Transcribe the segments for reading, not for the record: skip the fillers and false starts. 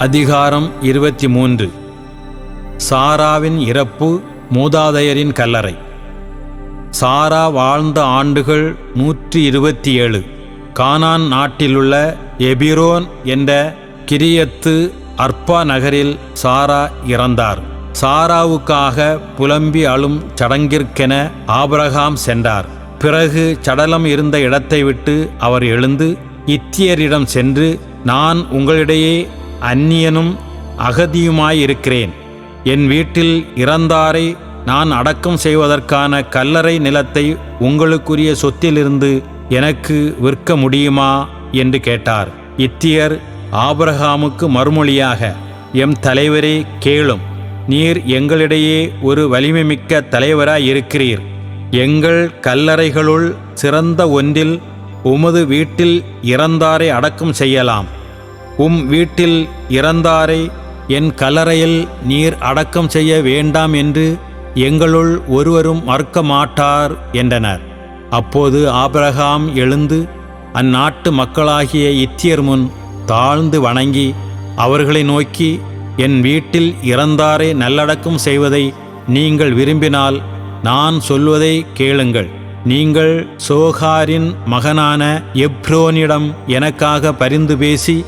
அதிகாரம் 23. சாராவின் இறப்பு, மூதாதையரின் கல்லறை. சாரா வாழ்ந்த ஆண்டுகள் 127. கானான் நாட்டிலுள்ள எபிரோன் என்ற கிரியத்து அர்பா நகரில் சாரா இறந்தார். சாராவுக்காக புலம்பி அழும் சடங்கிற்கென ஆபிரகாம் சென்றார். பிறகு சடலம் இருந்த இடத்தை விட்டு அவர் எழுந்து இத்தியரிடம் சென்று, நான் உங்களிடையே அந்நியனும் அகதியுமாயிருக்கிறேன். என் வீட்டில் இறந்தாரை நான் அடக்கம் செய்வதற்கான கல்லறை நிலத்தை உங்களுக்குரிய சொத்திலிருந்து எனக்கு விற்க முடியுமா என்று கேட்டார். இத்தியர் ஆபிரகாமுக்கு மறுமொழியாக, எம் தலைவரே கேளும். நீர் எங்களிடையே ஒரு வலிமைமிக்க தலைவராயிருக்கிறீர். எங்கள் கல்லறைகளுள் சிறந்த ஒன்றில் உமது வீட்டில் இறந்தாரை அடக்கம் செய்யலாம். வீட்டில் இறந்தாரை என் கல்லறையில் நீர் அடக்கம் செய்ய வேண்டாம் என்று எங்களுள் ஒருவரும் மறுக்க மாட்டார் என்றனர். அப்போது ஆபிரகாம் எழுந்து அந்நாட்டு மக்களாகிய இத்தியர் முன் தாழ்ந்து வணங்கி அவர்களை நோக்கி, என் வீட்டில் இறந்தாரை நல்லடக்கம் செய்வதை நீங்கள் விரும்பினால் நான் சொல்வதை கேளுங்கள். நீங்கள் சோகாரின் மகனான எப்ரோனிடம் எனக்காக பரிந்து பேசி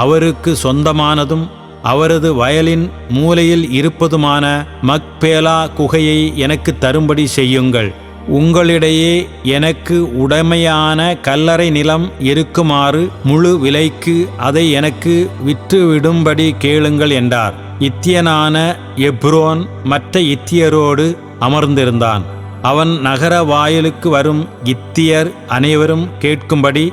அவருக்கு சொந்தமானதும் அவரது வயலின் மூலையில் இருப்பதுமான மக்பேலா குகையை எனக்கு தரும்படி செய்யுங்கள். உங்களிடையே எனக்கு உடைமையான கல்லறை நிலம் இருக்குமாறு முழு விலைக்கு அதை எனக்கு விற்றுவிடும்படி கேளுங்கள் என்றார். இத்தியனான எப்ரோன் மற்ற இத்தியரோடு அமர்ந்திருந்தான். அவன் நகர வாயிலுக்கு வரும் இத்தியர் அனைவரும் கேட்கும்படி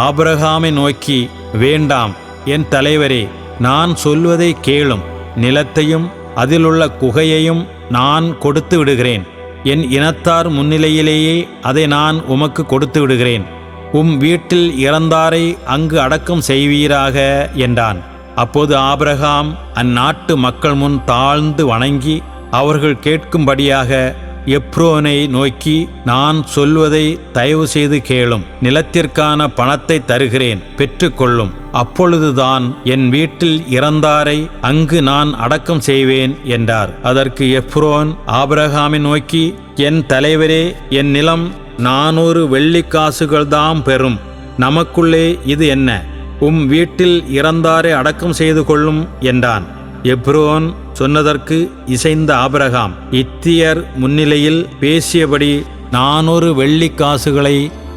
ஆபிரகாமை நோக்கி, வேண்டாம் என் தலைவரே, நான் சொல்வதை கேளும். நிலத்தையும் அதிலுள்ள குகையையும் நான் கொடுத்து விடுகிறேன். என் இனத்தார் முன்னிலையிலேயே அதை நான் உமக்கு கொடுத்து விடுகிறேன். வீட்டில் இறந்தாரை அங்கு அடக்கம் செய்வீராக என்றான். அப்போது ஆபிரகாம் அந்நாட்டு மக்கள் முன் தாழ்ந்து வணங்கி அவர்கள் கேட்கும்படியாக எப்ரோனை நோக்கி, நான் சொல்வதை தயவு செய்து கேளும். நிலத்திற்கான பணத்தை தருகிறேன், பெற்றுக்கொள்ளும். அப்பொழுதுதான் என் வீட்டில் இறந்தாரை அங்கு நான் அடக்கம் செய்வேன் என்றார். அதற்கு எப்ரோன் ஆபிரகாமை நோக்கி, என் தலைவரே, என் நிலம் 400 வெள்ளிக்காசுகள்தாம் பெறும். நமக்குள்ளே இது என்ன? வீட்டில் இறந்தாரை அடக்கம் செய்து கொள்ளும் என்றான். எப்ரோன் சொன்னதற்கு இசைந்த ஆபிரகாம் இத்தியர் முன்னிலையில் பேசியபடி 400 வெள்ளிக்காசுகளை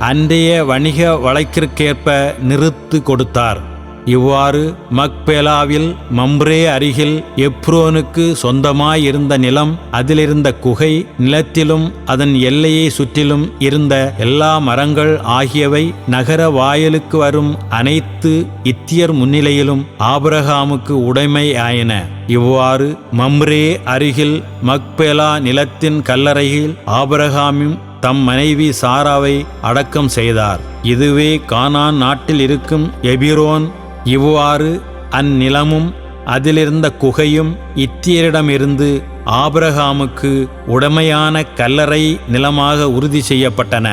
அன்றைய வணிக வழக்கிற்கேற்ப நிறுத்து கொடுத்தார். இவ்வாறு மக்பேலாவில் மம்ரே அருகில் எப்ரோனுக்கு சொந்தமாயிருந்த நிலம், அதிலிருந்த குகை, நிலத்திலும் அதன் எல்லையை சுற்றிலும் இருந்த எல்லா மரங்கள் ஆகியவை நகர வாயிலுக்கு வரும் அனைத்து இத்தியர் முன்னிலையிலும் ஆபிரகாமுக்கு உடைமை ஆயின. இவ்வாறு மம்ரே அருகில் மக்பேலா நிலத்தின் கல்லறையில் ஆபிரகாமும் தம் மனைவி சாராவை அடக்கம் செய்தார். இதுவே கானான் நாட்டில் இருக்கும் எபிரோன். இவ்வாறு அந்நிலமும் அதிலிருந்த குகையும் இத்தியரிடமிருந்து ஆபிரகாமுக்கு உடைமையான கல்லறை நிலமாக உறுதி செய்யப்பட்டன.